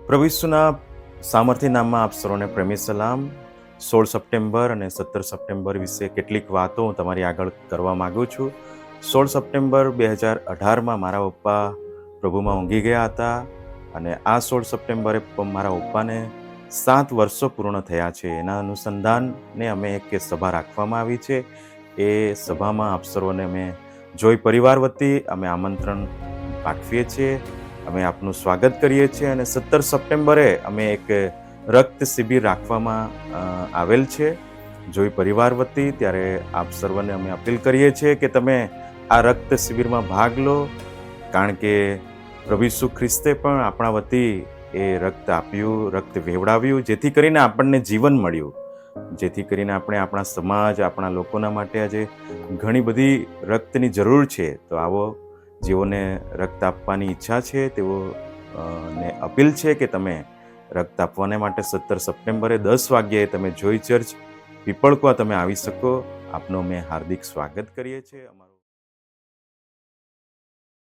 પ્રભુ ઈસુના સામર્થ્ય નામમાં આપ સર્વને પ્રેમી સલામ. 16 સપ્ટેમ્બર અને 17 સપ્ટેમ્બર વિશે કેટલીક વાતો હું તમારી આગળ કરવા માગું છું. 16 સપ્ટેમ્બર 2018માં મારા પપ્પા પ્રભુમાં ઊંઘી ગયા હતા અને આ 16 સપ્ટેમ્બરે મારા પપ્પાને 7 વર્ષો પૂર્ણ થયા છે. એના અનુસંધાને અમે એક સભા રાખવામાં આવી છે. એ સભામાં આપ સર્વને અમે જોઈ પરિવાર વતી અમે આમંત્રણ પાઠવીએ છીએ. અમે આપનું સ્વાગત કરીએ છીએ અને 17 સપ્ટેમ્બરે અમે એક રક્ત શિબિર રાખવામાં આવેલ છે જોઈ પરિવાર વતી. ત્યારે આપ સર્વને અમે અપીલ કરીએ છીએ કે તમે આ રક્ત શિબિરમાં ભાગ લો, કારણ કે પ્રભુ ઈસુ ખ્રિસ્તે પણ આપણા વતી એ રક્ત આપ્યું, રક્ત વેવડાવ્યું, જેથી કરીને આપણને જીવન મળ્યું, જેથી કરીને આપણે આપણા સમાજ, આપણા લોકોના માટે આજે ઘણી બધી રક્તની જરૂર છે. તો આવો જેઓને રક્ત આપવાની ઈચ્છા છે તેઓ ને અપીલ છે કે તમે રક્ત આપવાને માટે 17 સપ્ટેમ્બરે 10 વાગ્યે તમે જોઈ ચર્ચ પીપળકવા તમે આવી શકો. આપનું અમે હાર્દિક સ્વાગત કરીએ છીએ. અમારું